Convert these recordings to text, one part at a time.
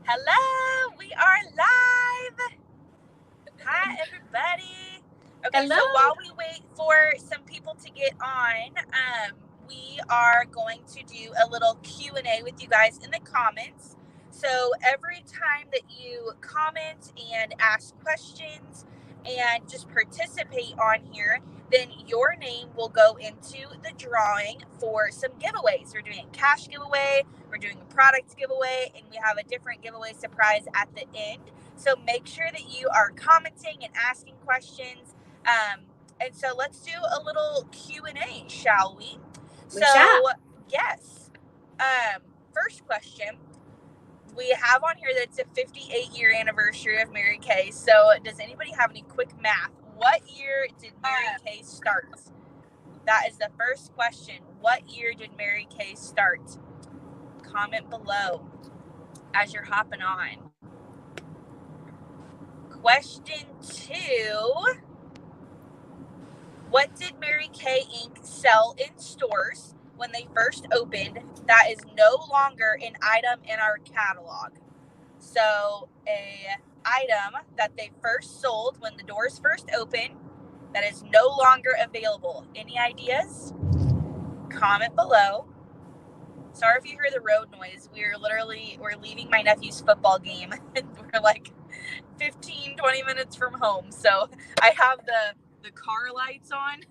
Hello, we are live. Hi, everybody. Okay, Hello. so while we wait for some people to get on, we are going to do a little Q&A with you guys in the comments. So every time that you comment and ask questions and just participate on here, then your name will go into the drawing for some giveaways. We're doing a cash giveaway, we're doing a product giveaway, and we have a different giveaway surprise at the end. So make sure that you are commenting and asking questions. And so let's do a little Q&A, shall we? Yes. First question. We have on here that it's a 58-year anniversary of Mary Kay. So does anybody have any quick math? What year did Mary Kay start? That is the first question. What year did Mary Kay start? Comment below as you're hopping on. Question 2. What did Mary Kay Inc. sell in stores when they first opened that is no longer an item in our catalog? So, a item that they first sold when the doors first opened that is no longer available. Any ideas? Comment below. Sorry if you hear the road noise. We're leaving my nephew's football game. We're like 15, 20 minutes from home. So I have the car lights on.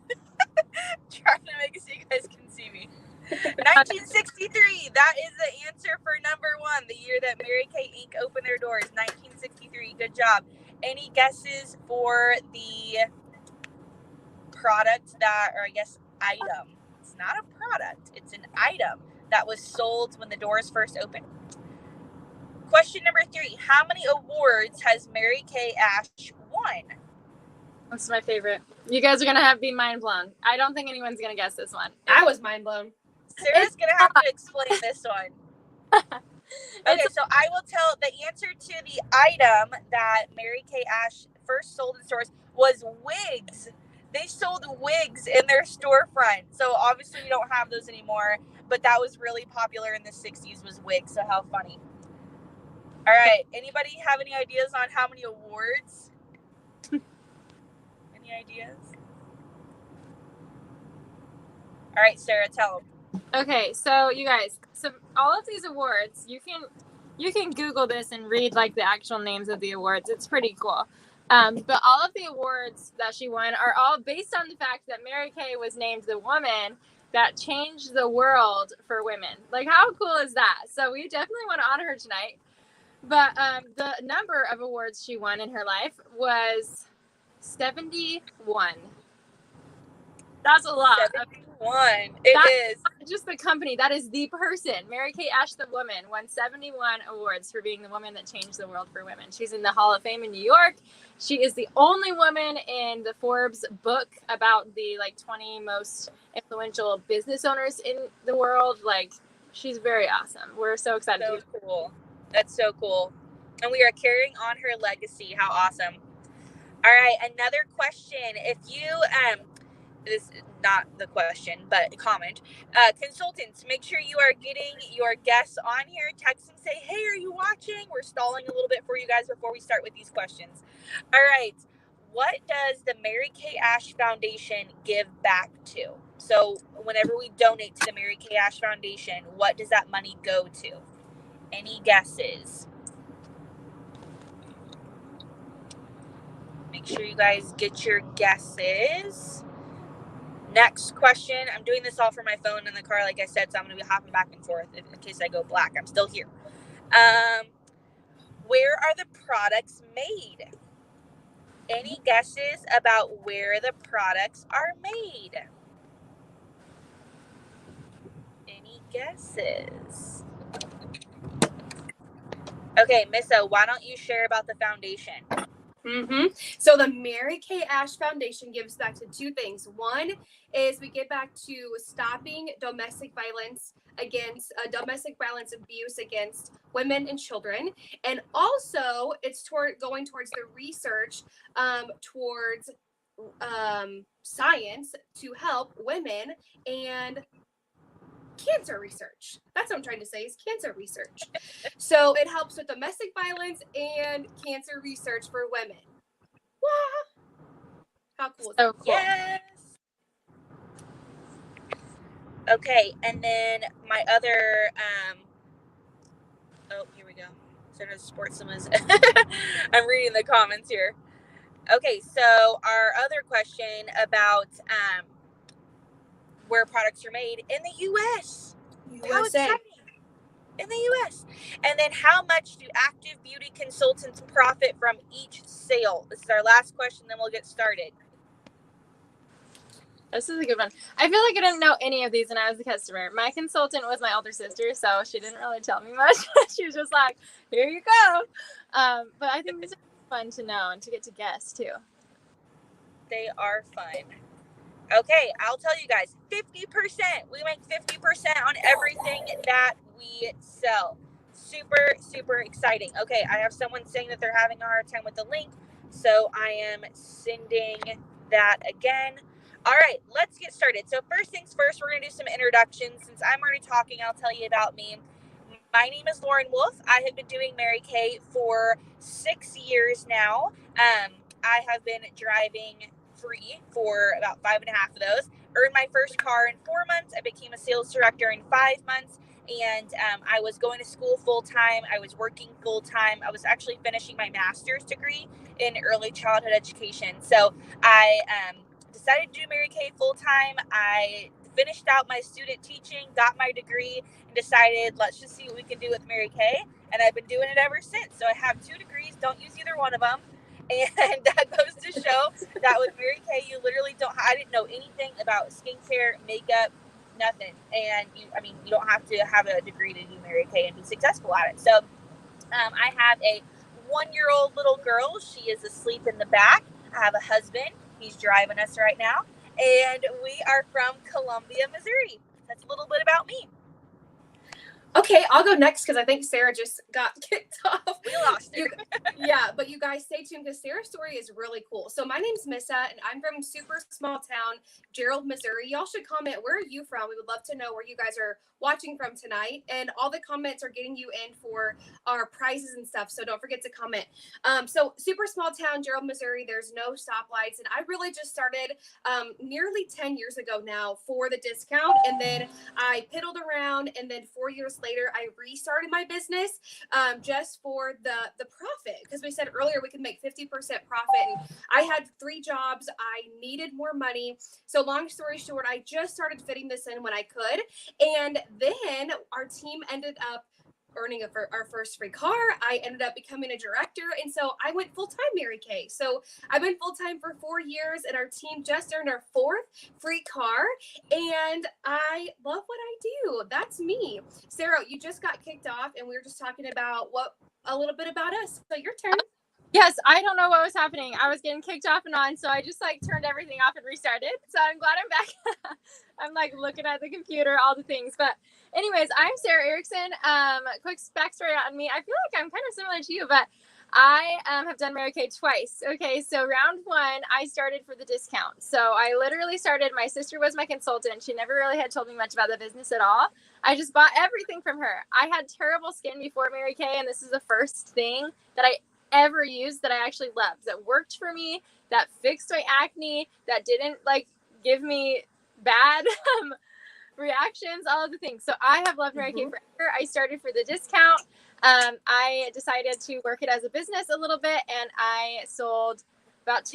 Trying to make it so you guys can see me. 1963. That is the answer for number 1. The year that Mary Kay Inc. opened their doors. 1963. Good job. Any guesses for the product item? It's not a product. It's an item that was sold when the doors first opened. Question number 3. How many awards has Mary Kay Ash won? That's my favorite. You guys are going to be mind blown. I don't think anyone's going to guess this one. I was mind blown. Sarah's going to have to explain this one. Okay, so I will tell the answer to the item that Mary Kay Ash first sold in stores was wigs. They sold wigs in their storefront. So obviously we don't have those anymore, but that was really popular in the 60s was wigs. So how funny. All right. Anybody have any ideas on how many awards? Any ideas? All right, Sarah, tell them. Okay, so you guys, all of these awards, you can Google this and read like the actual names of the awards. It's pretty cool. But all of the awards that she won are all based on the fact that Mary Kay was named the woman that changed the world for women. Like, how cool is that? So we definitely want to honor her tonight. But the number of awards she won in her life was 71. That's a lot. 71. It is. Not just the company. That is the person. Mary Kay Ash, the woman, won 71 awards for being the woman that changed the world for women. She's in the Hall of Fame in New York. She is the only woman in the Forbes book about the 20 most influential business owners in the world. Like, she's very awesome. We're so excited. So cool. That's so cool. And we are carrying on her legacy. How awesome. All right, another question. If you, this is not the question, but comment. Consultants, make sure you are getting your guests on here. Text and say, hey, are you watching? We're stalling a little bit for you guys before we start with these questions. All right, what does the Mary Kay Ash Foundation give back to? So whenever we donate to the Mary Kay Ash Foundation, what does that money go to? Any guesses? Make sure you guys get your guesses. Next question. I'm doing this all from my phone in the car, like I said, so I'm going to be hopping back and forth in case I go black. I'm still here. Where are the products made? Any guesses about where the products are made? Any guesses? Okay, Missa, why don't you share about the foundation? So the Mary Kay Ash Foundation gives back to 2 things. One is we give back to stopping domestic violence abuse against women and children, and also it's going towards the research towards science to help women and cancer research. That's what I'm trying to say, is cancer research. So it helps with domestic violence and cancer research for women. Wow. How cool is that? So cool. Yes. Okay, and then my other, oh, here we go. Center Sports Summers. I'm reading the comments here. Okay, so our other question about where products are made in the U.S. How USA. exciting! In the U.S. And then how much do active beauty consultants profit from each sale? This is our last question, then we'll get started. This is a good one. I feel like I didn't know any of these when I was a customer. My consultant was my older sister, so she didn't really tell me much. She was just like, here you go. But I think these are fun to know and to get to guess, too. They are fun. Okay, I'll tell you guys, 50%. We make 50% on everything that we sell. Super, super exciting. Okay, I have someone saying that they're having a hard time with the link, so I am sending that again. All right, let's get started. So first things first, we're going to do some introductions. Since I'm already talking, I'll tell you about me. My name is Lauren Wolf. I have been doing Mary Kay for 6 years now. I have been driving free for about 5.5 of those. Earned my first car in 4 months. I became a sales director in 5 months. And I was going to school full-time. I was working full-time. I was actually finishing my master's degree in early childhood education. So I decided to do Mary Kay full-time. I finished out my student teaching, got my degree, and decided, let's just see what we can do with Mary Kay. And I've been doing it ever since. So I have 2 degrees. Don't use either one of them. And that goes to show that with Mary Kay, you literally I didn't know anything about skincare, makeup, nothing. And you don't have to have a degree to do Mary Kay and be successful at it. So I have a 1-year-old little girl. She is asleep in the back. I have a husband. He's driving us right now. And we are from Columbia, Missouri. That's a little bit about me. Okay, I'll go next because I think Sarah just got kicked off. We lost her. Yeah, but you guys stay tuned because Sarah's story is really cool. So my name's Missa, and I'm from super small town, Gerald, Missouri. Y'all should comment, where are you from? We would love to know where you guys are watching from tonight. And all the comments are getting you in for our prizes and stuff, so don't forget to comment. So super small town, Gerald, Missouri. There's no stoplights, and I really just started nearly 10 years ago now for the discount, and then I piddled around, and then 4 years later, I restarted my business just for the profit, because we said earlier we could make 50% profit, and I had 3 jobs. I needed more money. So long story short, I just started fitting this in when I could, and then our team ended up earning our first free car. I ended up becoming a director, and so I went full-time Mary Kay. So I've been full-time for 4 years, and our team just earned our 4th free car, and I love what I do. That's me. Sarah, you just got kicked off, and we were just talking about a little bit about us. So your turn. Yes, I don't know what was happening. I was getting kicked off and on, so I just turned everything off and restarted. So I'm glad I'm back. I'm looking at the computer, all the things. But anyways, I'm Sarah Erickson. Quick backstory on me. I feel like I'm kind of similar to you, but I have done Mary Kay twice. Okay, so round 1, I started for the discount. So I literally started, my sister was my consultant. She never really had told me much about the business at all. I just bought everything from her. I had terrible skin before Mary Kay, and this is the first thing that I ever used that I actually loved, that worked for me, that fixed my acne, that didn't give me bad reactions, all of the things. So I have loved Mary Kay forever. I started for the discount. I decided to work it as a business a little bit, and I sold about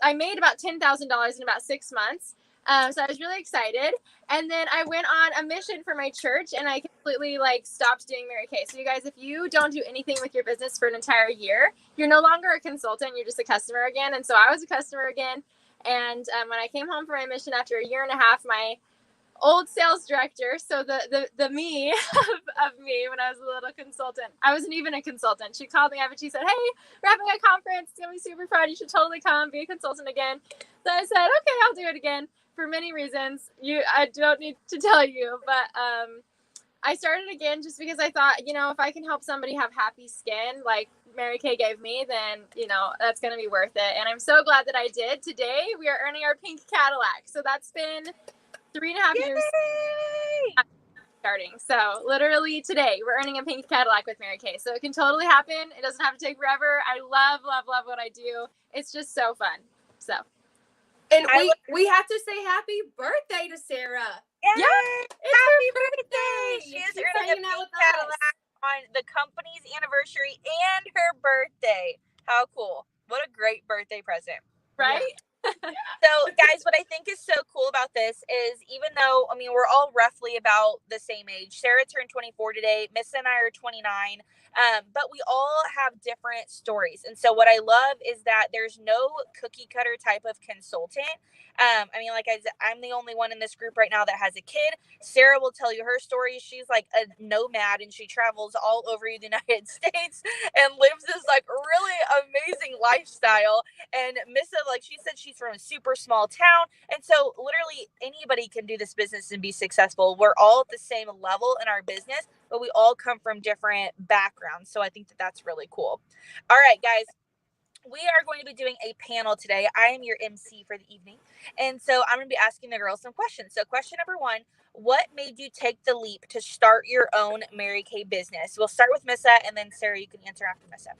I made about $10,000 in about 6 months. So I was really excited. And then I went on a mission for my church, and I completely stopped doing Mary Kay. So you guys, if you don't do anything with your business for an entire year, you're no longer a consultant, you're just a customer again. And so I was a customer again. And when I came home from my mission after a year and a half, my old sales director, so the me of me when I was a little consultant, I wasn't even a consultant. She called me up and she said, hey, we're having a conference. It's going to be super fun. You should totally come be a consultant again. So I said, okay, I'll do it again. For many reasons, I don't need to tell you, but I started again just because I thought, if I can help somebody have happy skin like Mary Kay gave me, then, that's going to be worth it. And I'm so glad that I did. Today, we are earning our pink Cadillac. So that's been 3.5 years Yay! starting. So literally today, we're earning a pink Cadillac with Mary Kay. So it can totally happen. It doesn't have to take forever. I love what I do. It's just so fun. So. And we have to say happy birthday to Sarah. Yay! Happy birthday! She is She's earning a hanging out pink with us. Cadillac on the company's anniversary and her birthday. How cool. What a great birthday present. Right? So, guys, what I think is so cool about this is even though, I mean, we're all roughly about the same age. Sarah turned 24 today. Miss and I are 29. But we all have different stories. And so what I love is that there's no cookie cutter type of consultant. I mean, like I said, I'm the only one in this group right now that has a kid. Sarah will tell you her story. She's like a nomad and she travels all over the United States and lives this like really amazing lifestyle. And Missa, like she said, she's from a super small town. And so literally anybody can do this business and be successful. We're all at the same level in our business, but we all come from different backgrounds. So I think that that's really cool. All right, guys. We are going to be doing a panel today. I am your MC for the evening. And so I'm going to be asking the girls some questions. So question number 1, what made you take the leap to start your own Mary Kay business? We'll start with Missa and then Sarah, you can answer after Missa.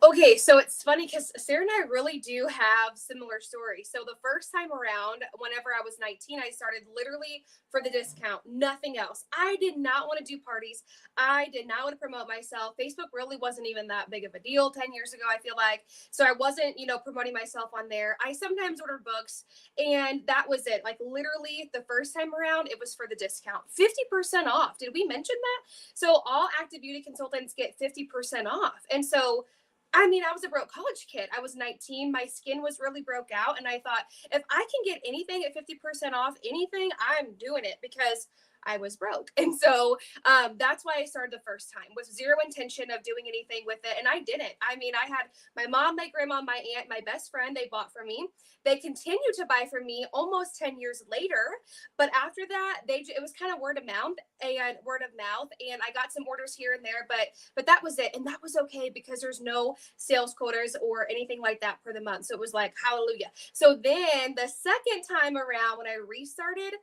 Okay, so it's funny because Sarah and I really do have similar stories. So the first time around, whenever I was 19, I started literally for the discount, nothing else. I did not want to do parties. I did not want to promote myself. Facebook really wasn't even that big of a deal 10 years ago, I feel like. So I wasn't, promoting myself on there. I sometimes ordered books and that was it. Like literally the first time around, it was for the discount, 50% off. Did we mention that? So all active beauty consultants get 50% off. And so I mean, I was a broke college kid. I was 19. My skin was really broke out. And I thought, if I can get anything at 50% off anything, I'm doing it because I was broke. And so that's why I started the first time with zero intention of doing anything with it. And I didn't. I mean, I had my mom, my grandma, my aunt, my best friend, they bought from me. They continued to buy from me almost 10 years later. But after that, it was kind of word of mouth. And I got some orders here and there, but that was it. And that was okay because there's no sales quotas or anything like that for the month. So it was like, hallelujah. So then the second time around when I restarted,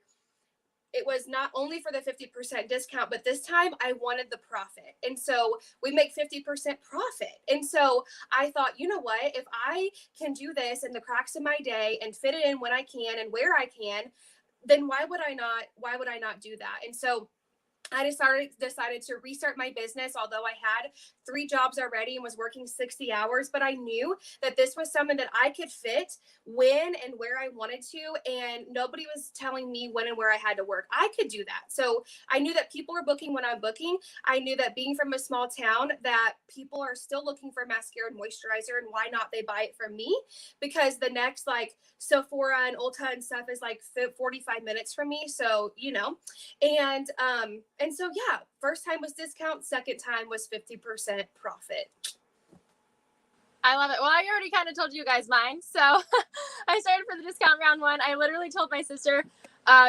it was not only for the 50% discount, but this time I wanted the profit. And so we make 50% profit. And so I thought, you know what, if I can do this in the cracks of my day and fit it in when I can and where I can, then why would I not do that? And so I decided to restart my business, although I had 3 jobs already and was working 60 hours. But I knew that this was something that I could fit when and where I wanted to. And nobody was telling me when and where I had to work. I could do that. So I knew that people are booking when I'm booking. I knew that being from a small town, that people are still looking for mascara and moisturizer. And why not they buy it from me? Because the next like Sephora and Ulta and stuff is like 45 minutes from me. So, and so, yeah, first time was discount. Second time was 50% profit. I love it. Well, I already kind of told you guys mine. So I started for the discount round 1. I literally told my sister,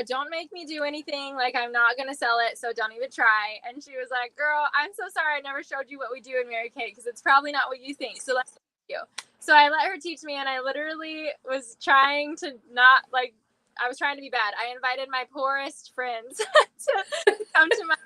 don't make me do anything. Like, I'm not going to sell it. So don't even try. And she was like, girl, I'm so sorry I never showed you what we do in Mary Kay because it's probably not what you think. So let's teach you. So I let her teach me. And I literally was trying to I was trying to be bad. I invited my poorest friends to come to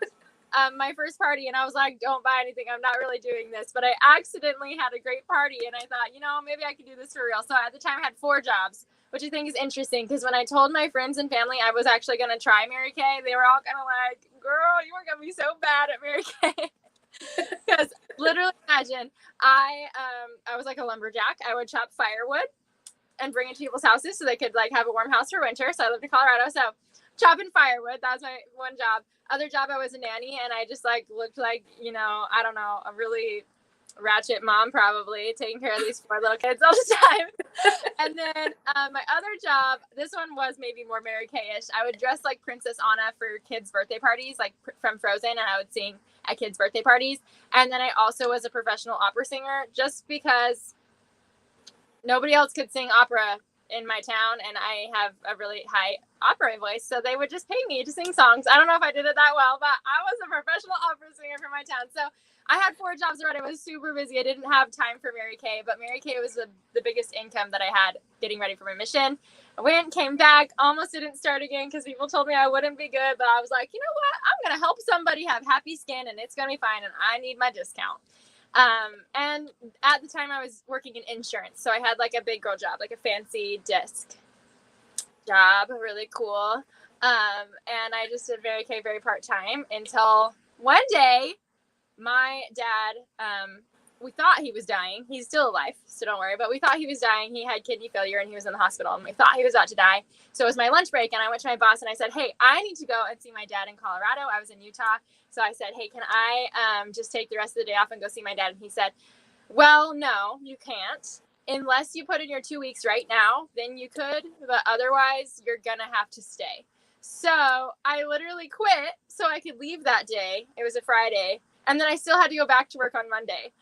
my first party, and I was like, don't buy anything. I'm not really doing this. But I accidentally had a great party, and I thought, maybe I could do this for real. So at the time, I had 4 jobs, which I think is interesting because when I told my friends and family I was actually going to try Mary Kay, they were all kind of like, girl, you are going to be so bad at Mary Kay. Because literally imagine, I was like a lumberjack. I would chop firewood and bring it to people's houses so they could have a warm house for winter. So I lived in Colorado. So chopping firewood, that was my one job. Other job, I was a nanny and I just looked like, I don't know, a really ratchet mom probably, taking care of these 4 little kids all the time. And then my other job, this one was maybe more Mary Kay-ish. I would dress like Princess Anna for kids' birthday parties, like from Frozen, and I would sing at kids' birthday parties. And then I also was a professional opera singer just because nobody else could sing opera in my town, and I have a really high opera voice, so they would just pay me to sing songs. I don't know if I did it that well, but I was a professional opera singer for my town. So I had 4 jobs already. I was super busy. I didn't have time for Mary Kay, but Mary Kay was the biggest income that I had getting ready for my mission. I went, came back, almost didn't start again because people told me I wouldn't be good, but I was like, you know what? I'm going to help somebody have happy skin and it's going to be fine and I need my discount. And at the time I was working in insurance. So I had like a big girl job, like a fancy desk job, really cool. And I just did Mary Kay very part-time until one day my dad, we thought he was dying. He's still alive, so don't worry. But we thought he was dying. He had kidney failure and he was in the hospital and we thought he was about to die. So it was my lunch break and I went to my boss and I said, hey, I need to go and see my dad in Colorado. I was in Utah. So I said, hey, can I just take the rest of the day off and go see my dad? And he said, well, no, you can't. Unless you put in your 2 weeks right now, then you could. But otherwise, you're going to have to stay. So I literally quit so I could leave that day. It was a Friday. And then I still had to go back to work on Monday.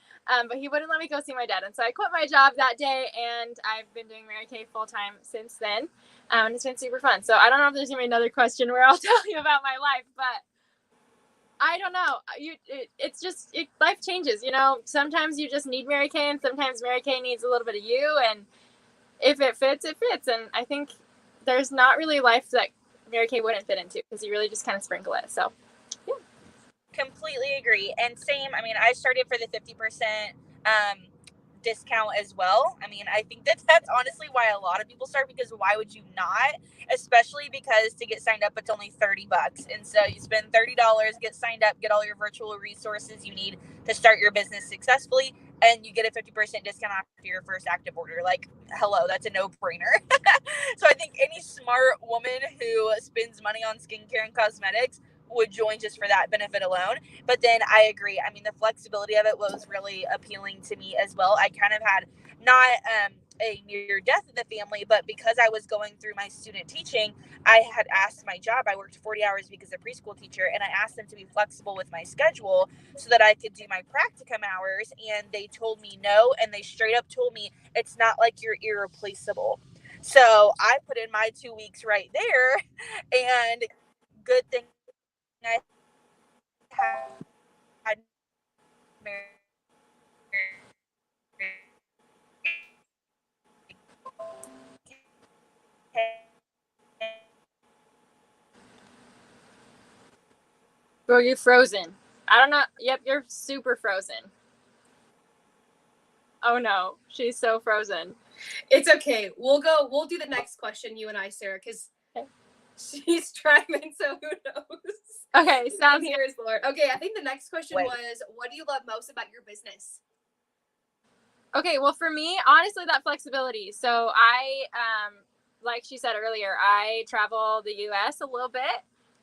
But he wouldn't let me go see my dad. And so I quit my job that day. And I've been doing Mary Kay full time since then. And it's been super fun. So I don't know if there's going to be another question where I'll tell you about my life. But I don't know. It's just life changes. You know, sometimes you just need Mary Kay. And sometimes Mary Kay needs a little bit of you. And if it fits, it fits. And I think there's not really life that Mary Kay wouldn't fit into because you really just kind of sprinkle it. So. Completely agree. And same, I mean, I started for the 50% discount as well. I mean, I think that's honestly why a lot of people start, because why would you not? Especially because to get signed up, it's only $30. And so you spend $30, get signed up, get all your virtual resources you need to start your business successfully, and you get a 50% discount after your first active order. Like, hello, that's a no-brainer. So I think any smart woman who spends money on skincare and cosmetics would join just for that benefit alone. But then I agree. I mean, the flexibility of it was really appealing to me as well. I kind of had not a near death in the family, but because I was going through my student teaching, I had asked my job. I worked 40 hours because of preschool teacher, and I asked them to be flexible with my schedule so that I could do my practicum hours. And they told me no, and they straight up told me it's not like you're irreplaceable. So I put in my 2 weeks right there, and good thing I had Girl, you're frozen. I don't know. Yep, you're super frozen. Oh no, she's so frozen. It's okay. We'll do the next question, you and I, Sarah, because she's driving, so who knows? Okay, sounds good. Here's Lord. Okay, I think the next question was, what do you love most about your business? Okay, well, for me, honestly, that flexibility. So I, like she said earlier, I travel the U.S. a little bit,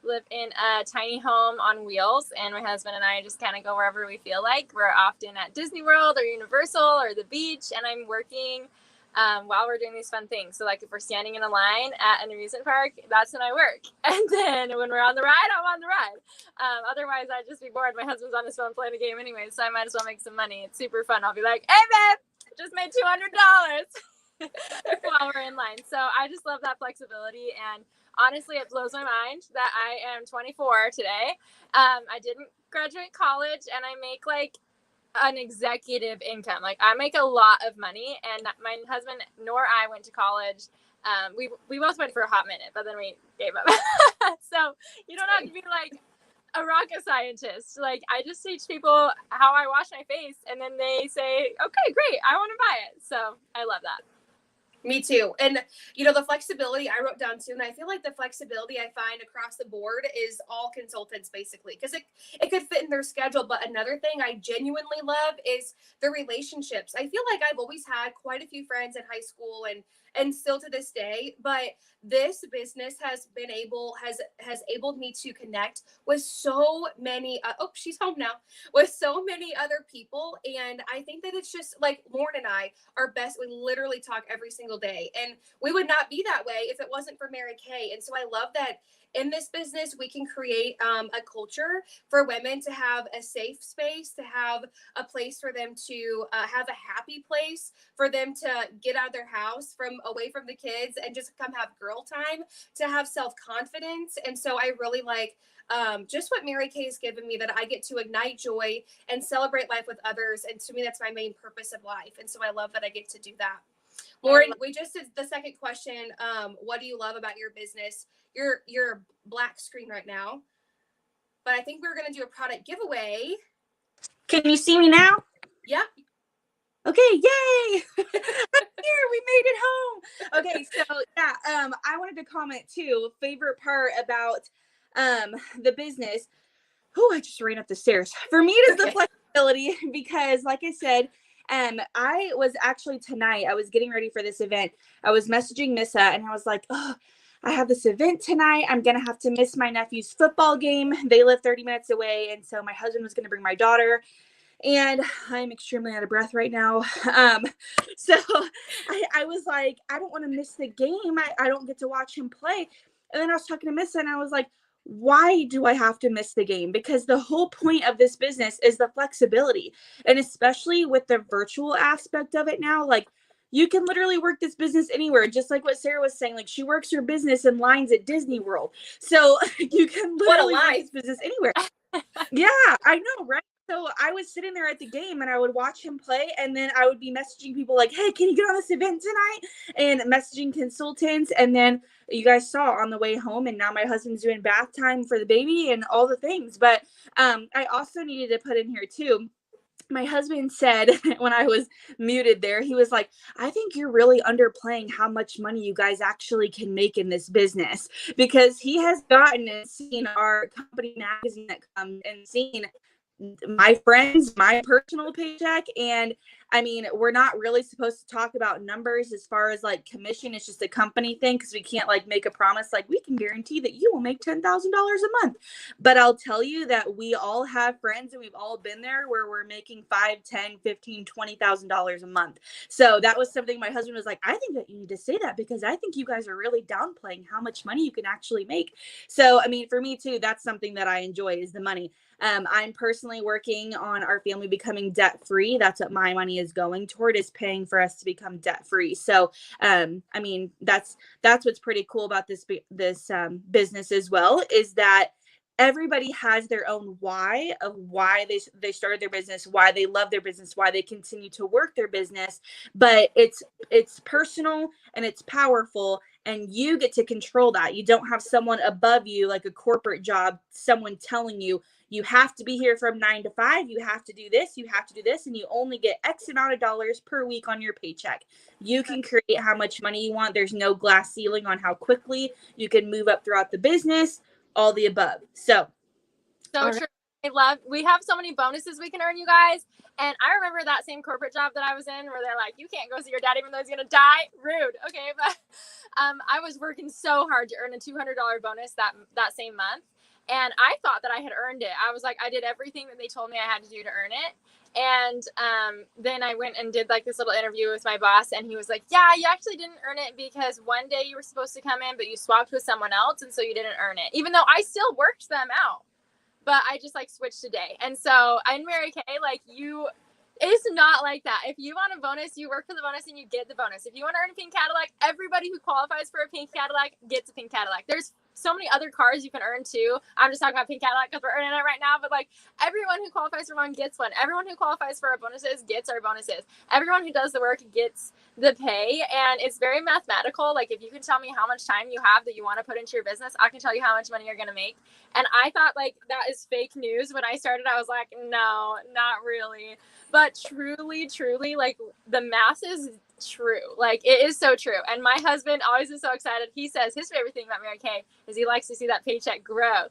live in a tiny home on wheels, and my husband and I just kind of go wherever we feel like. We're often at Disney World or Universal or the beach, and I'm working while we're doing these fun things. So like if we're standing in a line at an amusement park, that's when I work. And then when we're on the ride, I'm on the ride. Otherwise, I'd just be bored. My husband's on his phone playing a game anyway, so I might as well make some money. It's super fun. I'll be like, hey, babe, just made $200 while we're in line. So I just love that flexibility. And honestly, it blows my mind that I am 24 today. I didn't graduate college, and I make like an executive income. Like I make a lot of money, and my husband nor I went to college. We both went for a hot minute, but then we gave up. So you don't have to be like a rocket scientist. Like I just teach people how I wash my face, and then they say, okay, great, I want to buy it. So I love that. Me too. And, you know, the flexibility I wrote down too, and I feel like the flexibility I find across the board is all consultants basically, because it could fit in their schedule. But another thing I genuinely love is the relationships. I feel like I've always had quite a few friends in high school and still to this day, but this business has enabled me to connect with so many she's home now, with so many other people. And I think that it's just like Lauren and I are best. We literally talk every single day, and we would not be that way if it wasn't for Mary Kay. And so I love that in this business, we can create a culture for women to have a safe space, to have a place for them to have a happy place, for them to get out of their house from away from the kids and just come have girl time, to have self-confidence. And so I really like just what Mary Kay has given me, that I get to ignite joy and celebrate life with others. And to me, that's my main purpose of life. And so I love that I get to do that. Lauren, we just did the second question. What do you love about your business? Your black screen right now, but I think we're going to do a product giveaway. Can you see me now? Yeah. Okay, yay! I'm here, we made it home. Okay, so yeah, I wanted to comment too. Favorite part about the business. Oh, I just ran up the stairs. For me, it is the flexibility, because like I said, I was actually tonight, I was getting ready for this event. I was messaging Missa and I was like, oh, I have this event tonight. I'm going to have to miss my nephew's football game. They live 30 minutes away. And so my husband was going to bring my daughter. And I'm extremely out of breath right now. So I was like, I don't want to miss the game. I don't get to watch him play. And then I was talking to Missa and I was like, why do I have to miss the game? Because the whole point of this business is the flexibility. And especially with the virtual aspect of it now, like you can literally work this business anywhere, just like what Sarah was saying. Like she works her business in lines at Disney World. So you can literally work this business anywhere. Yeah, I know, right? So I was sitting there at the game and I would watch him play, and then I would be messaging people like, hey, can you get on this event tonight? And messaging consultants. And then you guys saw on the way home, and now my husband's doing bath time for the baby and all the things. But I also needed to put in here too. My husband said when I was muted there, he was like, I think you're really underplaying how much money you guys actually can make in this business, because he has gotten and seen our company magazine that comes and seen my friends, my personal paycheck. And I mean, we're not really supposed to talk about numbers as far as like commission. It's just a company thing, because we can't like make a promise like we can guarantee that you will make $10,000 a month. But I'll tell you that we all have friends, and we've all been there where we're making $5, $10, $15, $20,000 a month. So that was something my husband was like, I think that you need to say that, because I think you guys are really downplaying how much money you can actually make. So I mean, for me too, that's something that I enjoy, is the money. I'm personally working on our family becoming debt free. That's what my money is going toward, is paying for us to become debt free. So, I mean, that's what's pretty cool about this business as well, is that everybody has their own why of why they started their business, why they love their business, why they continue to work their business. But it's personal and it's powerful, and you get to control that. You don't have someone above you, like a corporate job, someone telling you, you have to be here from 9 to 5. You have to do this. You have to do this. And you only get X amount of dollars per week on your paycheck. You can create how much money you want. There's no glass ceiling on how quickly you can move up throughout the business, all the above. So true. We have so many bonuses we can earn, you guys. And I remember that same corporate job that I was in where they're like, you can't go see your dad even though he's going to die. Rude. Okay. But I was working so hard to earn a $200 bonus that same month. And I thought that I had earned it. I was like, I did everything that they told me I had to do to earn it. And then I went and did like this little interview with my boss, and he was like, yeah, you actually didn't earn it because one day you were supposed to come in, but you swapped with someone else. And so you didn't earn it, even though I still worked them out, but I just like switched a day. And so in Mary Kay, like it's not like that. If you want a bonus, you work for the bonus and you get the bonus. If you want to earn a pink Cadillac, everybody who qualifies for a pink Cadillac gets a pink Cadillac. There's so many other cars you can earn too. I'm just talking about pink Cadillac because we're earning it right now, but like everyone who qualifies for one gets one. Everyone who qualifies for our bonuses gets our bonuses. Everyone who does the work gets the pay, and it's very mathematical. Like if you can tell me how much time you have that you want to put into your business, I can tell you how much money you're going to make. And I thought like that is fake news. When I started, I was like, no, not really. But truly, like the math is true. Like it is so true. And my husband always is so excited. He says his favorite thing about Mary Kay is he likes to see that paycheck grow.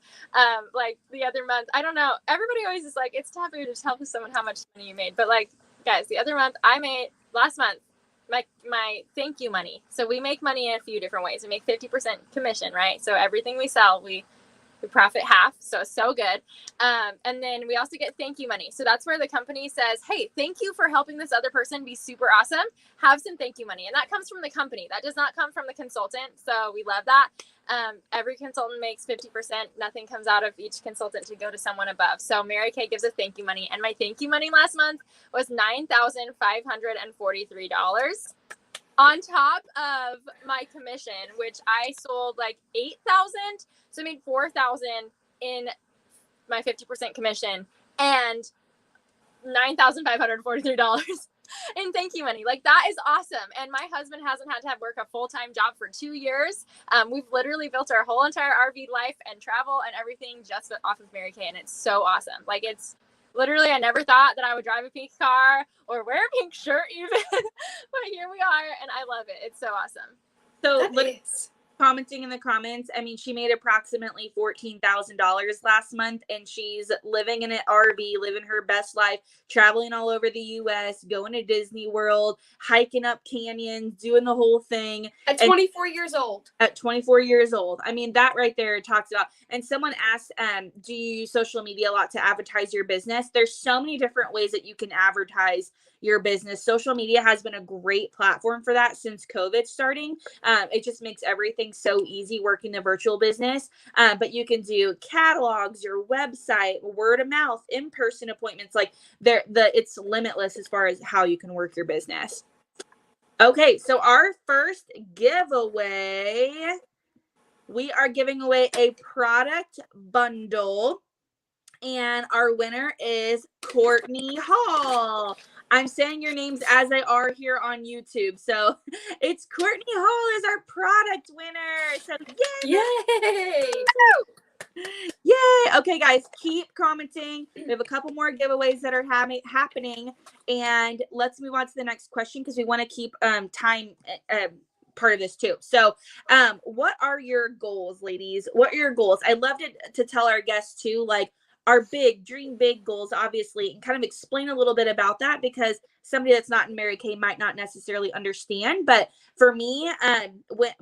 Like the other month, I don't know. Everybody always is like, it's taboo to tell someone how much money you made. But like, guys, the other month I made last month, my thank you money. So we make money in a few different ways. We make 50% commission, right? So everything we sell, we We profit half, so good. And then we also get thank you money. So that's where the company says, hey, thank you for helping this other person be super awesome. Have some thank you money. And that comes from the company. That does not come from the consultant. So we love that. Every consultant makes 50%. Nothing comes out of each consultant to go to someone above. So Mary Kay gives a thank you money. And my thank you money last month was $9,543. On top of my commission, which I sold like 8,000. So I made 4,000 in my 50% commission and $9,543 in thank you money. Like, that is awesome. And my husband hasn't had to have work a full-time job for 2 years. We've literally built our whole entire RV life and travel and everything just off of Mary Kay. And it's so awesome. Like, it's literally, I never thought that I would drive a pink car or wear a pink shirt even, but here we are, and I love it. It's so awesome. So commenting in the comments, I mean, she made approximately $14,000 last month, and she's living in an RV, living her best life, traveling all over the US, going to Disney World, hiking up canyons, doing the whole thing. At 24 years old. At 24 years old. I mean, that right there talks about, and someone asked, do you use social media a lot to advertise your business? There's so many different ways that you can advertise your business. Social media has been a great platform for that since COVID starting. It just makes everything so easy working the virtual business. But you can do catalogs, your website, word of mouth, in-person appointments. Like, it's limitless as far as how you can work your business. Okay, so our first giveaway, we are giving away a product bundle, and our winner is Courtney Hall. I'm saying your names as they are here on YouTube. So it's Courtney Hall is our product winner. So yay! Yay! Okay, guys, keep commenting. We have a couple more giveaways that are happening, and let's move on to the next question because we want to keep time part of this too. So, what are your goals, ladies? What are your goals? I'd love to tell our guests too, like, our dream big goals, obviously, and kind of explain a little bit about that, because somebody that's not in Mary Kay might not necessarily understand. But for me,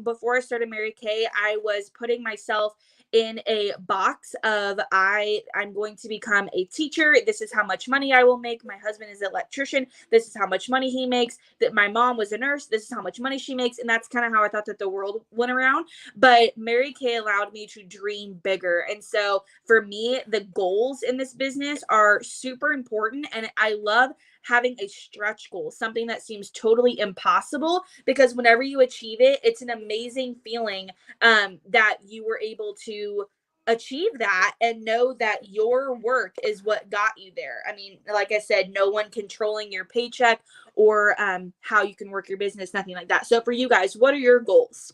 before I started Mary Kay, I was putting myself in a box of I'm going to become a teacher. This is how much money I will make. My husband is an electrician. This is how much money he makes. That my mom was a nurse. This is how much money she makes. And that's kind of how I thought that the world went around. But Mary Kay allowed me to dream bigger. And so for me, the goals in this business are super important. And I love having a stretch goal, something that seems totally impossible, because whenever you achieve it, it's an amazing feeling that you were able to achieve that and know that your work is what got you there. I mean, like I said, no one controlling your paycheck or how you can work your business, nothing like that. So for you guys, what are your goals?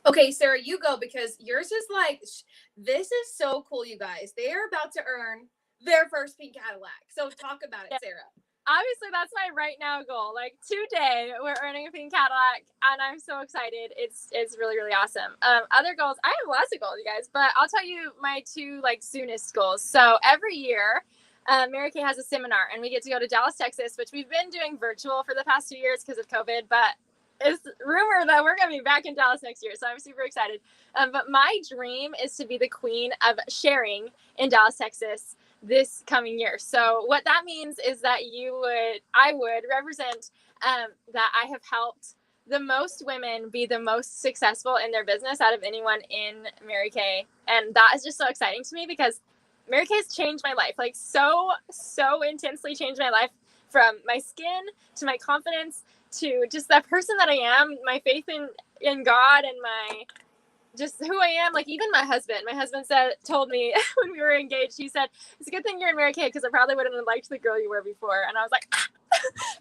Okay, Sarah, you go, because yours is like, this is so cool, you guys. They are about to earn their first pink Cadillac. So talk about it, Sarah. Obviously, that's my right now goal. Like, today we're earning a pink Cadillac, and I'm so excited. It's really, really awesome. Other goals, I have lots of goals, you guys, but I'll tell you my two soonest goals. So every year, Mary Kay has a seminar, and we get to go to Dallas, Texas, which we've been doing virtual for the past 2 years because of COVID, but it's rumored that we're going to be back in Dallas next year. So I'm super excited. But my dream is to be the queen of sharing in Dallas, Texas this coming year. So what that means is that I would represent that I have helped the most women be the most successful in their business out of anyone in Mary Kay. And that is just so exciting to me, because Mary Kay has changed my life, like so intensely changed my life, from my skin to my confidence to just that person that I am, my faith in God, and my just who I am. Like, even my husband told me when we were engaged, he said, it's a good thing you're in Mary Kay, because I probably wouldn't have liked the girl you were before. And I was like,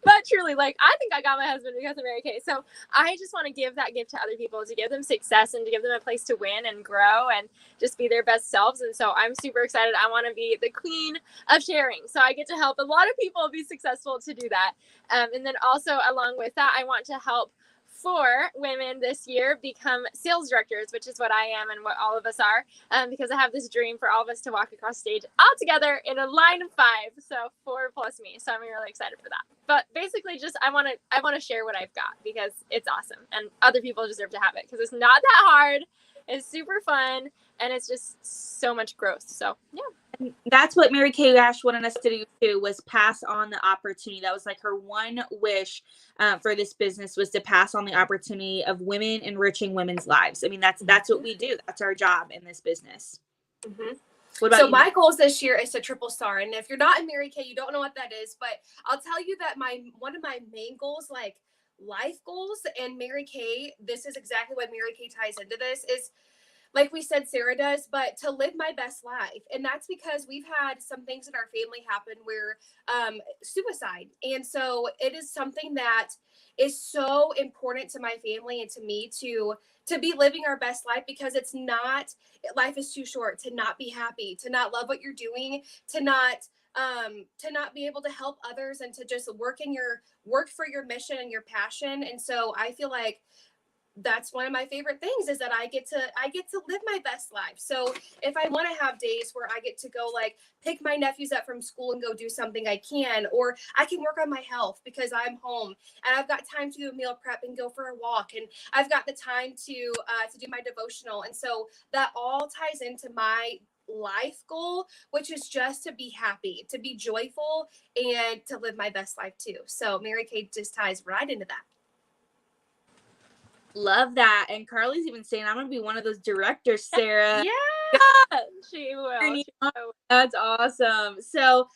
but truly, like, I think I got my husband because of Mary Kay. So I just want to give that gift to other people, to give them success and to give them a place to win and grow and just be their best selves. And so I'm super excited. I want to be the queen of sharing. So I get to help a lot of people be successful to do that. And then also, along with that, I want to help 4 women this year become sales directors, which is what I am and what all of us are, because I have this dream for all of us to walk across stage all together in a line of 5, so 4 plus me. So I'm really excited for that. But basically, just I want to share what I've got, because it's awesome, and other people deserve to have it, because it's not that hard. is super fun, and it's just so much growth. So yeah. That's what Mary Kay Ash wanted us to do too, was pass on the opportunity. That was like her one wish for this business, was to pass on the opportunity of women enriching women's lives. I mean, that's what we do. That's our job in this business. Mm-hmm. What about so you? my goals this year is to triple star. And if you're not in Mary Kay, you don't know what that is, but I'll tell you that one of my main goals, like life goals, and Mary Kay, this is exactly what Mary Kay ties into this, is like we said, Sarah does, but to live my best life. And that's because we've had some things in our family happen where suicide. And so it is something that is so important to my family and to me to be living our best life, because life is too short to not be happy, to not love what you're doing, to not be able to help others, and to just work for your mission and your passion. And so I feel like that's one of my favorite things, is that I get to live my best life. So if I want to have days where I get to go, like, pick my nephews up from school and go do something, I can, or I can work on my health because I'm home and I've got time to do a meal prep and go for a walk, and I've got the time to do my devotional. And so that all ties into my life goal, which is just to be happy, to be joyful, and to live my best life too. So Mary Kay just ties right into that. Love that. And Carly's even saying, I'm going to be one of those directors, Sarah. Yeah, she will. That's awesome. So,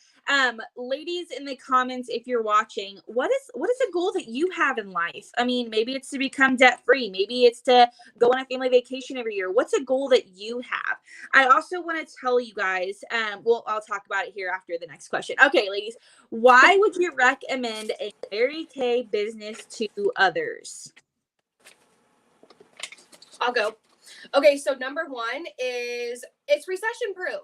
ladies in the comments, if you're watching, what is a goal that you have in life? I mean, maybe it's to become debt free. Maybe it's to go on a family vacation every year. What's a goal that you have? I also want to tell you guys, I'll talk about it here after the next question. Okay, ladies, why would you recommend a Mary Kay business to others? I'll go. Okay, so number one is it's recession proof.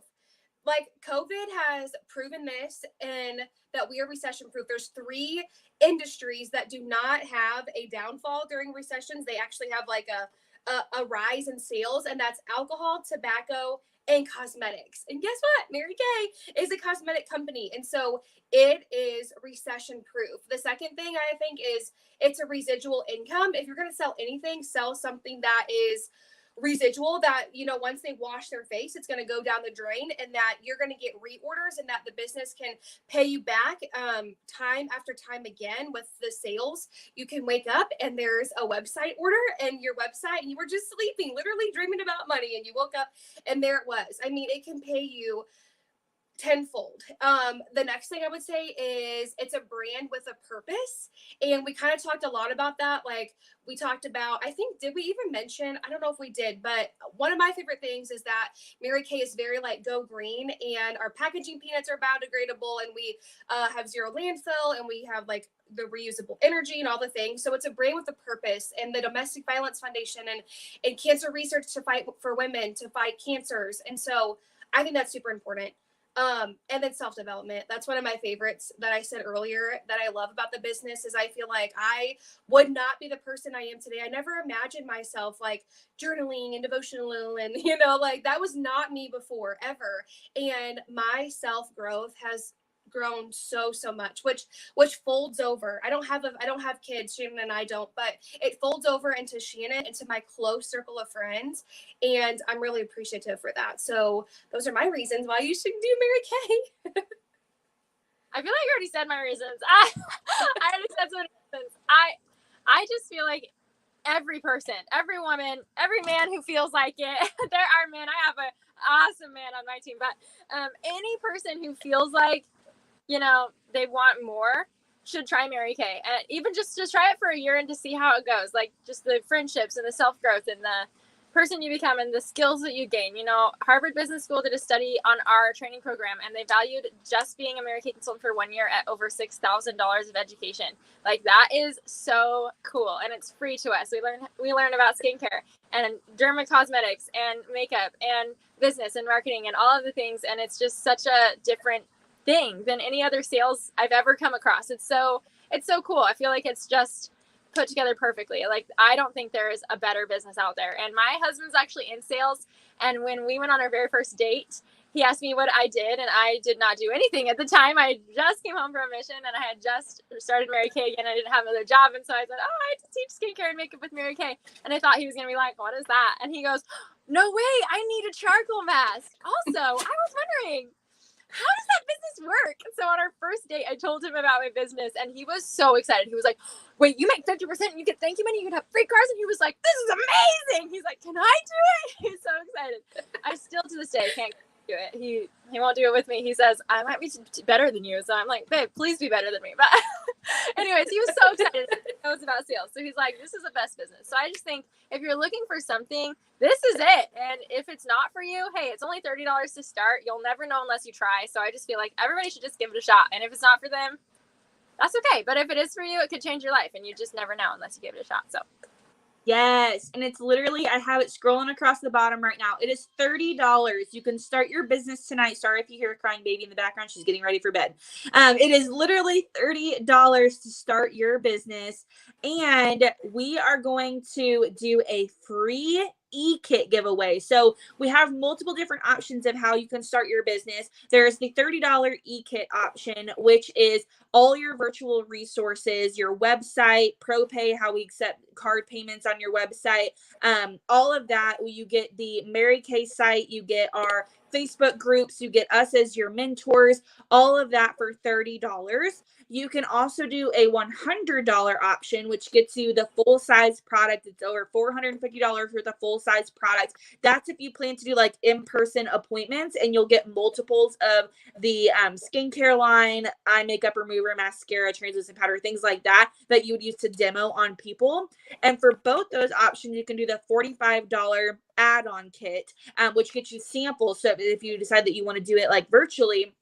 Like, COVID has proven this, and that we are recession proof. There's 3 industries that do not have a downfall during recessions. They actually have like a rise in sales, and that's alcohol, tobacco, and cosmetics. And guess what? Mary Kay is a cosmetic company, and so it is recession proof. The second thing I think is it's a residual income. If you're going to sell anything, sell something that is residual, that, you know, once they wash their face, it's going to go down the drain, and that you're going to get reorders, and that the business can pay you back time after time again with the sales. You can wake up and there's a website order, and your website, and you were just sleeping, literally dreaming about money, and you woke up and there it was. I mean, it can pay you tenfold. The next thing I would say is it's a brand with a purpose. And we kind of talked a lot about that. Like, we talked about, I think, did we even mention, I don't know if we did, but one of my favorite things is that Mary Kay is very like go green, and our packaging peanuts are biodegradable, and we have 0 landfill, and we have like the reusable energy and all the things. So it's a brand with a purpose, and the Domestic Violence Foundation and cancer research to fight for women, to fight cancers. And so I think that's super important. And then self-development. That's one of my favorites that I said earlier that I love about the business, is I feel like I would not be the person I am today. I never imagined myself like journaling and devotional, and, you know, like, that was not me before, ever. And my self-growth has grown so much, which folds over. I don't have kids, Shannon and I don't, but it folds over into Shannon, into my close circle of friends, and I'm really appreciative for that. So those are my reasons why you should do Mary Kay. I feel like you already said my reasons. I already said some reasons. I just feel like every person, every woman, every man who feels like it, there are men. I have an awesome man on my team, but any person who feels like, you know, they want more should try Mary Kay, and even just try it for a year and to see how it goes. Like, just the friendships and the self-growth and the person you become and the skills that you gain. You know, Harvard Business School did a study on our training program, and they valued just being a Mary Kay consultant for 1 year at over $6,000 of education. Like, that is so cool, and it's free to us. We learn about skincare and dermacosmetics and makeup and business and marketing and all of the things, and it's just such a different thing than any other sales I've ever come across. It's so cool. I feel like it's just put together perfectly. Like, I don't think there is a better business out there. And my husband's actually in sales, and when we went on our very first date, he asked me what I did, and I did not do anything at the time. I just came home from a mission, and I had just started Mary Kay again. I didn't have another job, and so I said, I teach skincare and makeup with Mary Kay. And I thought he was gonna be like, what is that? And he goes, no way, I need a charcoal mask. Also, I was wondering, how does that business work? So on our first date, I told him about my business, and he was so excited. He was like, wait, you make 50% and you get thank you money, you can have free cars? And he was like, this is amazing. He's like, can I do it? He's so excited. I still to this day can't do it. He won't do it with me. He says, I might be better than you. So I'm like, babe, please be better than me. But anyways, he was so excited. He knows about sales. So he's like, this is the best business. So I just think if you're looking for something, this is it. And if it's not for you, hey, it's only $30 to start. You'll never know unless you try. So I just feel like everybody should just give it a shot. And if it's not for them, that's okay. But if it is for you, it could change your life. And you just never know unless you give it a shot. So yes. And it's literally, I have it scrolling across the bottom right now. It is $30. You can start your business tonight. Sorry if you hear a crying baby in the background. She's getting ready for bed. It is literally $30 to start your business. And we are going to do a free e-kit giveaway. So we have multiple different options of how you can start your business. There's the $30 e-kit option, which is all your virtual resources, your website, ProPay, how we accept card payments on your website, all of that. You get the Mary Kay site, you get our Facebook groups, you get us as your mentors, all of that for $30. You can also do a $100 option, which gets you the full size product. It's over $450 worth of full size products. That's if you plan to do like in-person appointments, and you'll get multiples of the skincare line, eye makeup remover, mascara, translucent powder, things like that you would use to demo on people. And for both those options, you can do the $45 add-on kit, which gets you samples. So if you decide that you want to do it like virtually,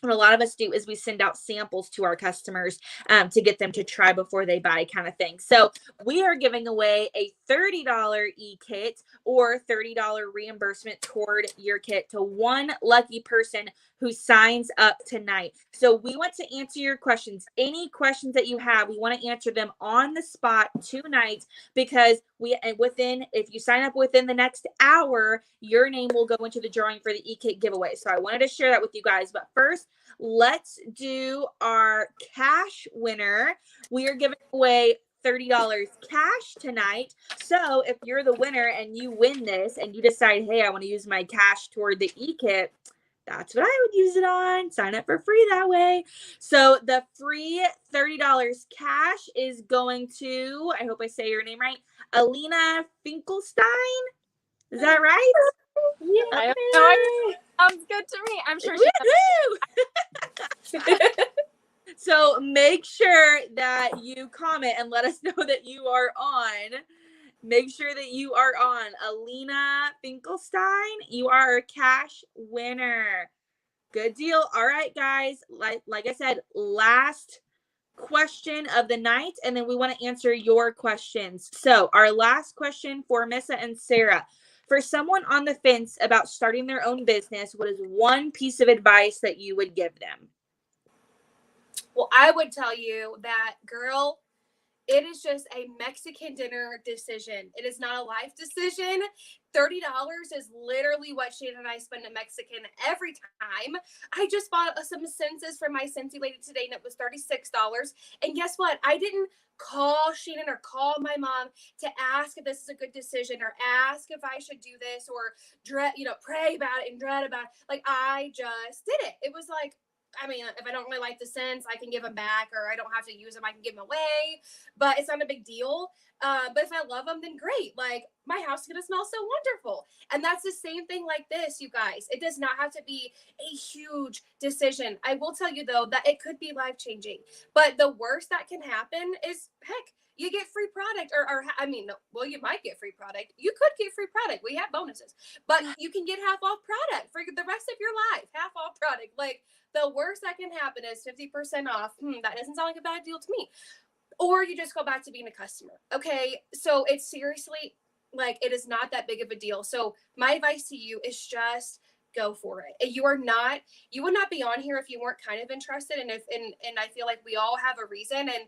what a lot of us do is we send out samples to our customers to get them to try before they buy, kind of thing. So we are giving away a $30 e-kit or $30 reimbursement toward your kit to one lucky person who signs up tonight. So we want to answer your questions. Any questions that you have, we want to answer them on the spot tonight, because if you sign up within the next hour, your name will go into the drawing for the e-kit giveaway. So I wanted to share that with you guys. But first, let's do our cash winner. We are giving away $30 cash tonight. So if you're the winner and you win this and you decide, hey, I want to use my cash toward the e-kit, that's what I would use it on. Sign up for free that way. So the free $30 cash is going to, I hope I say your name right, Alina Finkelstein. Is that right? yeah, I don't know. Sounds good to me. I'm sure she does. So make sure that you comment and let us know that you are on. Make sure that you are on. Alina Finkelstein, you are a cash winner. Good deal. All right, guys. Like I said, last question of the night, and then we want to answer your questions. So our last question for Missa and Sarah. For someone on the fence about starting their own business, what is one piece of advice that you would give them? Well, I would tell you that, girl, it is just a Mexican dinner decision. It is not a life decision. $30 is literally what Shannon and I spend at Mexican every time. I just bought some Senses for my Scentsy lady today, and it was $36. And guess what? I didn't call Shannon or call my mom to ask if this is a good decision, or ask if I should do this, or pray about it and dread about it. Like, I just did it. It was like, I mean, if I don't really like the scents, I can give them back, or I don't have to use them, I can give them away, but it's not a big deal. But if I love them, then great. Like, my house is going to smell so wonderful. And that's the same thing like this, you guys. It does not have to be a huge decision. I will tell you, though, that it could be life-changing. But the worst that can happen is, heck, you get free product, you might get free product. You could get free product. We have bonuses, but you can get half off product for the rest of your life. Half off product. Like, the worst that can happen is 50% off. That doesn't sound like a bad deal to me. Or you just go back to being a customer. Okay. So it's seriously, like, it is not that big of a deal. So my advice to you is just go for it. You would not be on here if you weren't kind of interested. And I feel like we all have a reason, and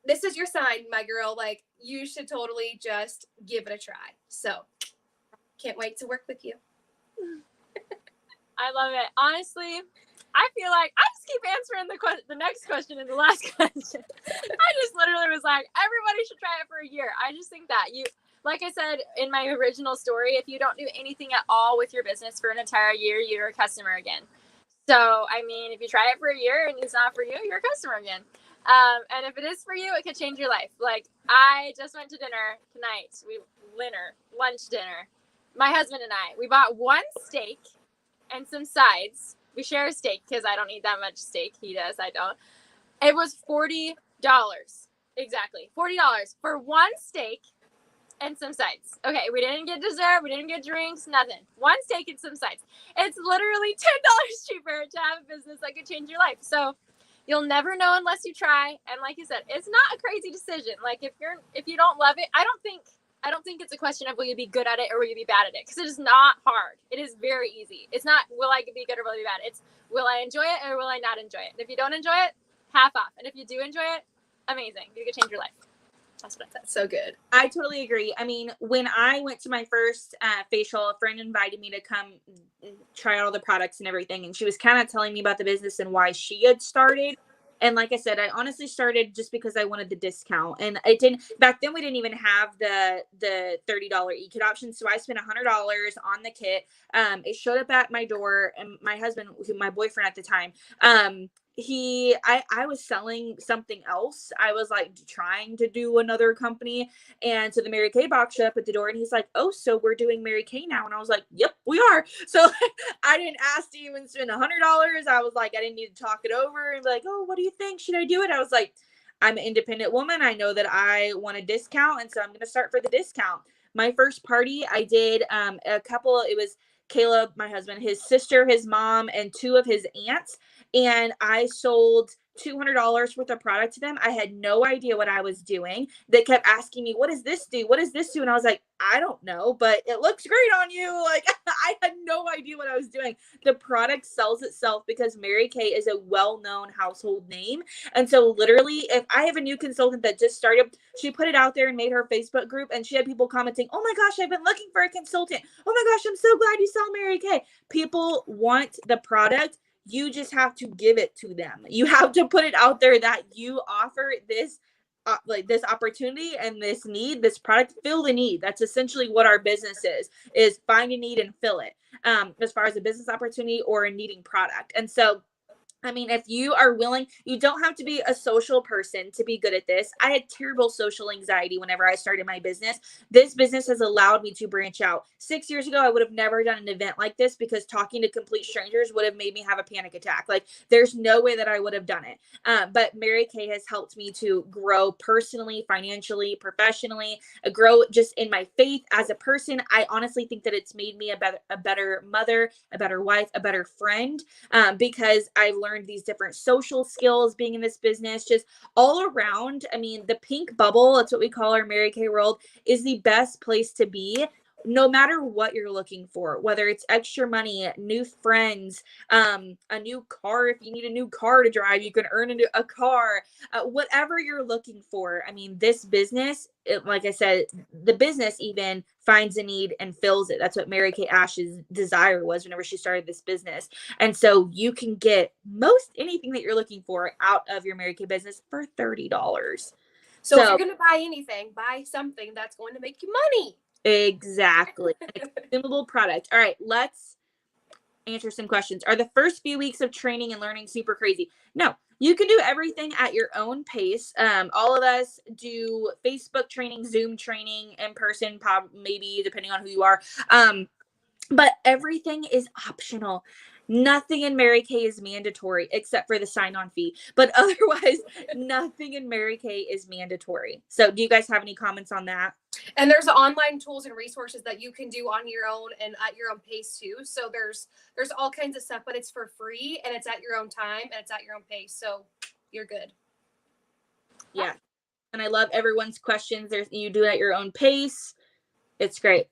this is your sign, my girl. Like, you should totally just give it a try. So can't wait to work with you. I love it. Honestly, I feel like I just keep answering the next question and the last question. I just literally was like, everybody should try it for a year. I just think that like I said in my original story, if you don't do anything at all with your business for an entire year, you're a customer again. So, I mean, if you try it for a year and it's not for you, you're a customer again. And if it is for you, it could change your life. Like, I just went to dinner tonight. Lunch dinner. My husband and I, we bought one steak and some sides. We share a steak because I don't eat that much steak. He does, I don't. It was $40. Exactly. $40 for one steak and some sides. Okay, we didn't get dessert, we didn't get drinks, nothing. One steak and some sides. It's literally $10 cheaper to have a business that could change your life. So you'll never know unless you try. And like you said, it's not a crazy decision. Like if you don't love it, I don't think it's a question of will you be good at it or will you be bad at it? Because it is not hard. It is very easy. It's not will I be good or will I be bad. It's will I enjoy it or will I not enjoy it? And if you don't enjoy it, half off. And if you do enjoy it, amazing. You could change your life. That's what I said. So good. I totally agree. I mean, when I went to my first facial, a friend invited me to come try out all the products and everything. And she was kind of telling me about the business and why she had started. And like I said, I honestly started just because I wanted the discount. And it didn't, back then we didn't even have the $30 e-kit option. So I spent $100 on the kit. It showed up at my door, and my husband, my boyfriend at the time, I was selling something else. I was like trying to do another company. And so the Mary Kay box showed up at the door, and he's like, oh, so we're doing Mary Kay now. And I was like, yep, we are. So I didn't ask to even spend $100. I was like, I didn't need to talk it over and be like, oh, what do you think? Should I do it? I was like, I'm an independent woman. I know that I want a discount. And so I'm going to start for the discount. My first party, I did a couple, it was Caleb, my husband, his sister, his mom, and two of his aunts. And I sold $200 worth of product to them. I had no idea what I was doing. They kept asking me, what does this do? What does this do? And I was like, I don't know, but it looks great on you. Like, I had no idea what I was doing. The product sells itself because Mary Kay is a well-known household name. And so literally, if I have a new consultant that just started, she put it out there and made her Facebook group, and she had people commenting, oh my gosh, I've been looking for a consultant. Oh my gosh, I'm so glad you sell Mary Kay. People want the product. You just have to give it to them. You have to put it out there that you offer this, this opportunity and this need, this product, fill the need. That's essentially what our business is find a need and fill it, as far as a business opportunity or a needing product. And so, I mean, if you are willing, you don't have to be a social person to be good at this. I had terrible social anxiety whenever I started my business. This business has allowed me to branch out. 6 years ago, I would have never done an event like this because talking to complete strangers would have made me have a panic attack. Like, there's no way that I would have done it. But Mary Kay has helped me to grow personally, financially, professionally, grow just in my faith as a person. I honestly think that it's made me a better mother, a better wife, a better friend, because I've learned these different social skills being in this business, just all around. I mean, the pink bubble, that's what we call our Mary Kay world, is the best place to be, no matter what you're looking for, whether it's extra money, new friends, a new car. If you need a new car to drive, you can earn a car, whatever you're looking for. I mean, this business, like I said, the business even finds a need and fills it. That's what Mary Kay Ash's desire was whenever she started this business. And so you can get most anything that you're looking for out of your Mary Kay business for $30. So if you're going to buy anything, buy something that's going to make you money. Exactly. A consumable product. All right, let's answer some questions. Are the first few weeks of training and learning super crazy? No, you can do everything at your own pace. All of us do Facebook training, Zoom training, in person, maybe depending on who you are. But everything is optional. Nothing in Mary Kay is mandatory except for the sign-on fee. But otherwise, nothing in Mary Kay is mandatory. So do you guys have any comments on that? And there's online tools and resources that you can do on your own and at your own pace too. So there's all kinds of stuff, but it's for free and it's at your own time and it's at your own pace. So you're good. Yeah. And I love everyone's questions. You do it at your own pace. It's great.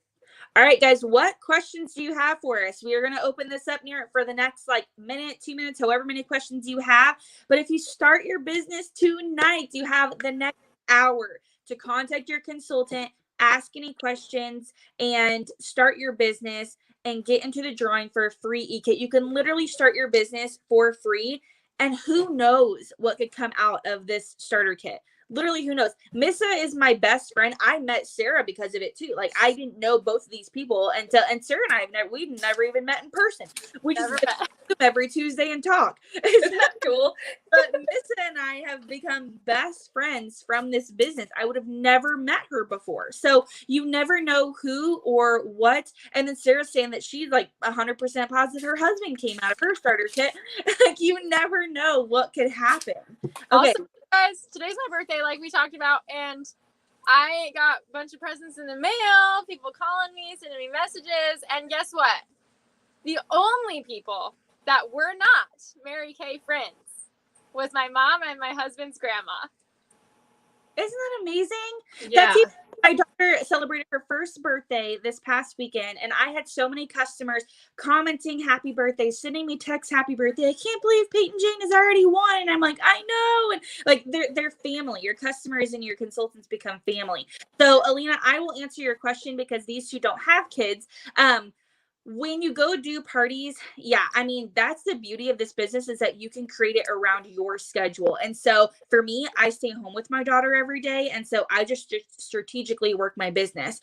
All right, guys, what questions do you have for us? We are going to open this up for the next minute, 2 minutes, however many questions you have. But if you start your business tonight, you have the next hour to contact your consultant, ask any questions, and start your business and get into the drawing for a free e-kit. You can literally start your business for free. And who knows what could come out of this starter kit. literally, who knows? Missa is my best friend. I met Sarah because of it too. Like, I didn't know both of these people until, and Sarah and I we'd never even met in person. We just get every Tuesday and talk. Isn't that cool? But Missa and I have become best friends from this business. I would have never met her before. So you never know who or what. And then Sarah's saying that she's like 100% positive her husband came out of her starter kit. Like, you never know what could happen. Okay. Also, guys, today's my birthday, like we talked about, and I got a bunch of presents in the mail, people calling me, sending me messages, and guess what? The only people that were not Mary Kay friends was my mom and my husband's grandma. Isn't that amazing? Yeah. That's even, my daughter celebrated her first birthday this past weekend, and I had so many customers commenting happy birthday, sending me texts happy birthday. I can't believe Peyton Jane has already won. And I'm like, I know. And like, they're family. Your customers and your consultants become family. So Alina, I will answer your question because these two don't have kids. When you go do parties, yeah, I mean, that's the beauty of this business, is that you can create it around your schedule. And so for me, I stay home with my daughter every day. And so I just strategically work my business.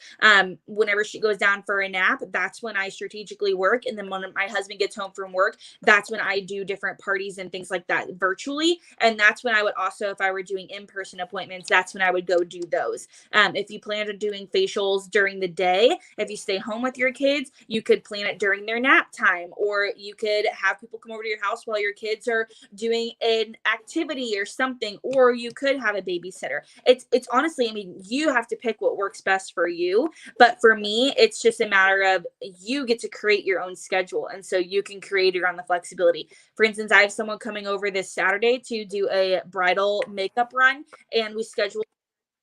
Whenever she goes down for a nap, that's when I strategically work. And then when my husband gets home from work, that's when I do different parties and things like that virtually. And that's when I would also, if I were doing in-person appointments, that's when I would go do those. If you plan on doing facials during the day, if you stay home with your kids, you could plan it during their nap time, or you could have people come over to your house while your kids are doing an activity or something, or you could have a babysitter. It's honestly, I mean, you have to pick what works best for you. But for me, it's just a matter of you get to create your own schedule. And so you can create it on the flexibility. For instance, I have someone coming over this Saturday to do a bridal makeup run, and we schedule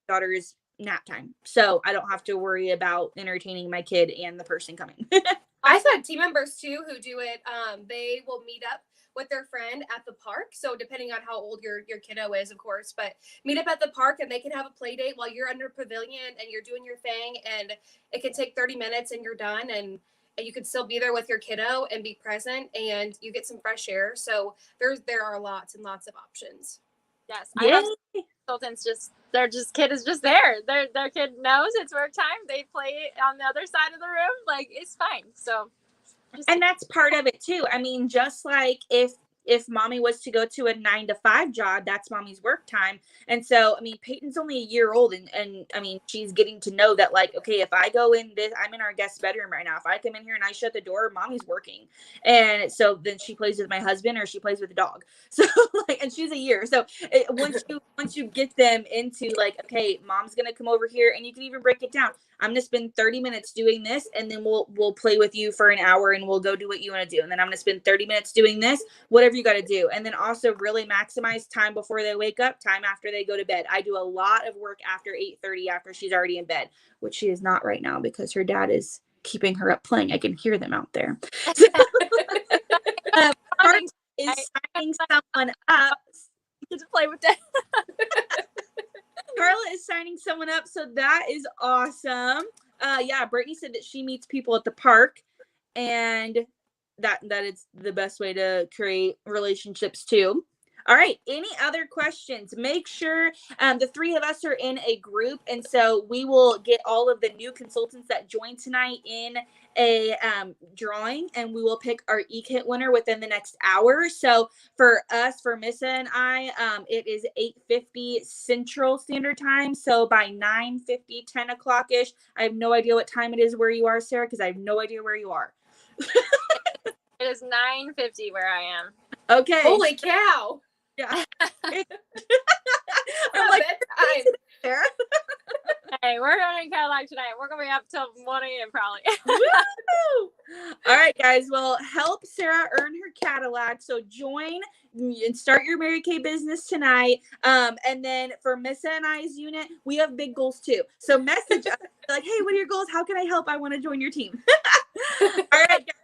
my daughter's nap time. So I don't have to worry about entertaining my kid and the person coming. I've had team members too who do it. They will meet up with their friend at the park. So depending on how old your kiddo is, of course, but meet up at the park and they can have a play date while you're under pavilion and you're doing your thing, and it can take 30 minutes and you're done, and you can still be there with your kiddo and be present, and you get some fresh air. So there are lots and lots of options. Yes, I have consultants their kid is just there. Their kid knows it's work time. They play on the other side of the room. Like, it's fine. So, and that's part of it too. I mean, just like if mommy was to go to a 9-to-5 job, that's mommy's work time. And so, I mean, Peyton's only a year old, and I mean, she's getting to know that, like, okay, if I go in this, I'm in our guest bedroom right now. If I come in here and I shut the door, mommy's working. And so then she plays with my husband or she plays with the dog. So like, and she's a year. So once you get them into like, okay, mom's going to come over here, and you can even break it down. I'm going to spend 30 minutes doing this, and then we'll play with you for an hour and we'll go do what you want to do. And then I'm going to spend 30 minutes doing this, whatever you got to do. And then also really maximize time before they wake up, time after they go to bed. I do a lot of work after 8:30, after she's already in bed, which she is not right now because her dad is keeping her up playing. I can hear them out there. Carla is signing someone up. Get to play with that. Carla is signing someone up, so that is awesome. Yeah, Brittany said that she meets people at the park, and that is the best way to create relationships too. All right, any other questions? Make sure the three of us are in a group, and so we will get all of the new consultants that joined tonight in a drawing, and we will pick our e-kit winner within the next hour. So for us, for Missa and I, it is 8:50 Central Standard Time. So by 9:50, 10 o'clock-ish, I have no idea what time it is where you are, Sarah, because I have no idea where you are. It is 9:50 where I am. Okay. Holy cow. Yeah. I'm like, Sarah. Hey, we're going to Cadillac tonight. We're going to be up till 1 a.m. probably. Woo! All right, guys. Well, help Sarah earn her Cadillac. So join and start your Mary Kay business tonight. And then for Missa and I's unit, we have big goals too. So message us like, hey, what are your goals? How can I help? I want to join your team. All right, guys.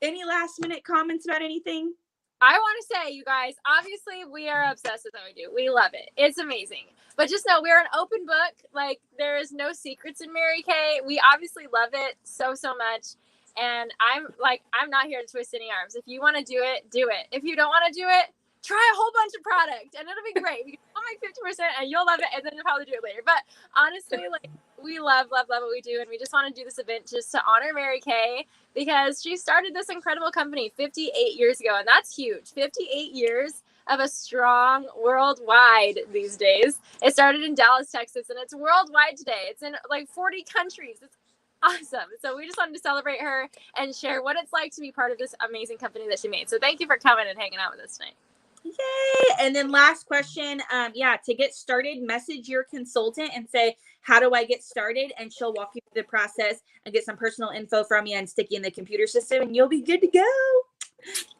Any last minute comments about anything? I want to say, you guys, obviously we are obsessed with what we do. We love it. It's amazing. But just know we're an open book. Like, there is no secrets in Mary Kay. We obviously love it so much. And I'm not here to twist any arms. If you want to do it, do it. If you don't want to do it, try a whole bunch of product and it'll be great. I'll make 50% and you'll love it, and then you'll probably do it later. But honestly, like, we love what we do, and we just want to do this event just to honor Mary Kay, because she started this incredible company 58 years ago, and that's huge. 58 years of a strong worldwide these days. It started in Dallas, Texas, and it's worldwide today. It's in like 40 countries. It's awesome. So we just wanted to celebrate her and share what it's like to be part of this amazing company that she made. So thank you for coming and hanging out with us tonight. Yay. And then last question, to get started, message your consultant and say, how do I get started? And she'll walk you through the process and get some personal info from you and stick you in the computer system, and you'll be good to go.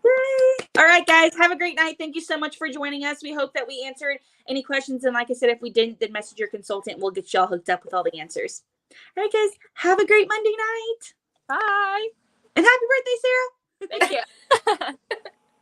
Yay. All right, guys, have a great night. Thank you so much for joining us. We hope that we answered any questions. And like I said, if we didn't, then message your consultant. We'll get you all hooked up with all the answers. All right, guys, have a great Monday night. Bye. And happy birthday, Sarah. Thank you.